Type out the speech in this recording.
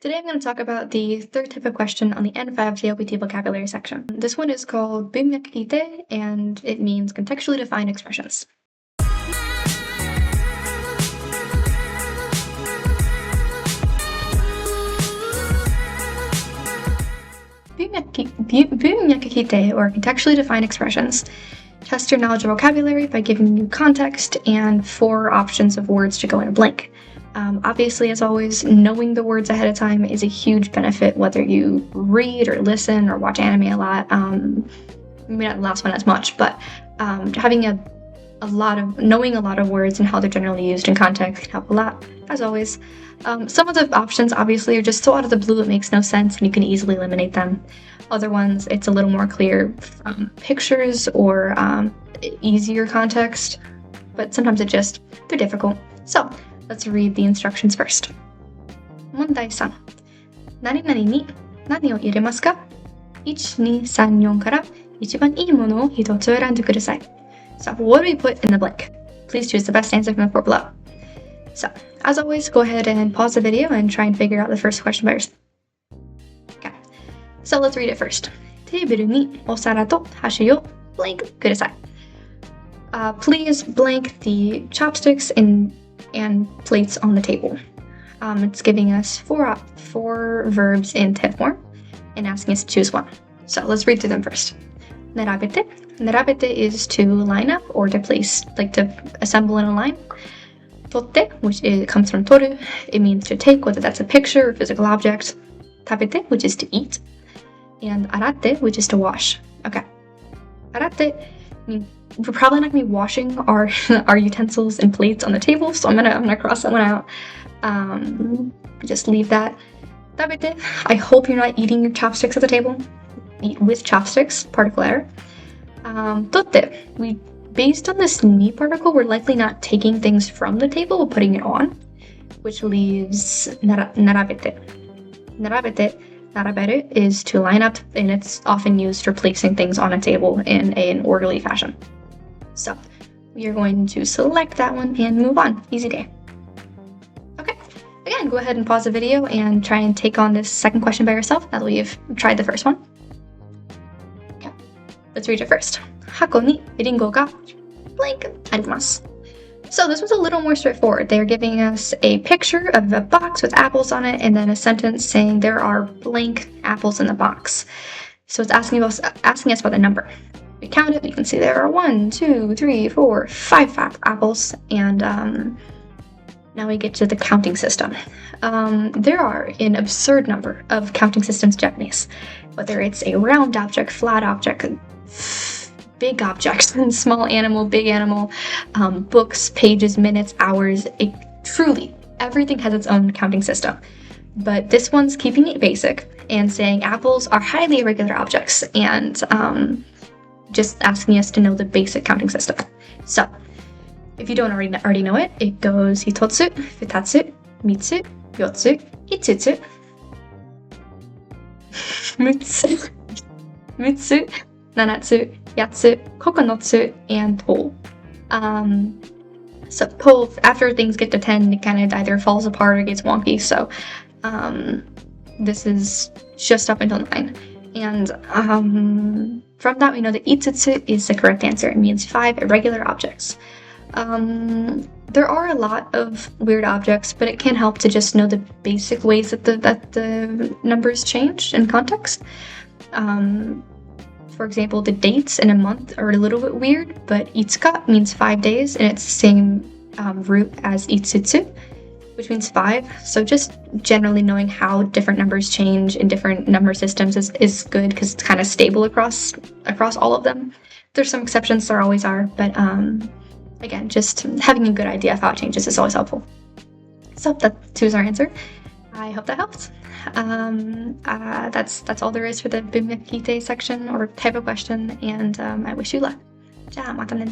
Today I'm going to talk about the third type of question on the N5 JLPT vocabulary section. This one is called "bimyakite" and it means contextually defined expressions. Bimyakite, or contextually defined expressions, test your knowledge of vocabulary by giving you context and 4 options of words to go in a blank. Obviously, as always, knowing the words ahead of time is a huge benefit, whether you read or listen or watch anime a lot. Maybe not the last one as much, but having knowing a lot of words and how they're generally used in context can help a lot, as always. Some of the options, obviously, are just so out of the blue it makes no sense and you can easily eliminate them. Other ones, it's a little more clear from pictures or easier context, but sometimes they're difficult. So, let's read the instructions first. 問題3. 何々に何を入れますか? 1、2、3、4から一番いいものを一つ選んでください. So, what do we put in the blank? Please choose the best answer from the 4 below. So, as always, go ahead and pause the video and try and figure out the first question by yourself. Okay, so let's read it first. テーブルにお皿と箸を blank ください. Please blank the chopsticks and plates on the table. It's giving us four verbs in tip form and asking us to choose one. So let's read through them first. Nerabete. Nerabete is to line up or to place, like to assemble in a line. Totte, which comes from toru. It means to take, whether that's a picture or physical object. Tabete, which is to eat. And arate, which is to wash. Okay. Arate, we're probably not going to be washing our utensils and plates on the table, so I'm gonna cross that one out. Just leave that. Tabete, I hope you're not eating your chopsticks at the table. Eat with chopsticks, particle error. Totte, based on this ni particle, we're likely not taking things from the table, but putting it on, which leaves narabete. Naraberu is to line up, and it's often used for placing things on a table in an orderly fashion. So, you're going to select that one and move on. Easy day. Okay, again, go ahead and pause the video and try and take on this second question by yourself now that we've tried the first one. Okay, let's read it first. 箱にリンゴが blank あります. So this was a little more straightforward. They're giving us a picture of a box with apples on it and then a sentence saying there are blank apples in the box. So it's asking us about the number. We count it, we can see there are 1, 2, 3, 4, 5 apples, and now we get to the counting system. There are an absurd number of counting systems in Japanese, whether it's a round object, flat object, big objects, small animal, big animal, books, pages, minutes, hours. Truly, everything has its own counting system. But this one's keeping it basic and saying apples are highly irregular objects and just asking us to know the basic counting system. So, if you don't already know it, it goes hitotsu, futatsu, mitsu, yotsu, itsutsu, mutsu, nanatsu, yatsu, kokonotsu, and to. So to, after things get to 10, it kind of either falls apart or gets wonky. So this is just up until 9. And from that we know that itsutsu is the correct answer. It means 5 irregular objects. There are a lot of weird objects, but it can help to just know the basic ways that the numbers change in context. For example, the dates in a month are a little bit weird, but itsuka means 5 days, and it's the same root as itsutsu, which means 5. So just generally knowing how different numbers change in different number systems is good because it's kind of stable across all of them. There's some exceptions, there always are, but again, just having a good idea of how it changes is always helpful. So that 2 is our answer. I hope that helps. That's all there is for the bimyakite section or type of question, and I wish you luck. じゃあまたね。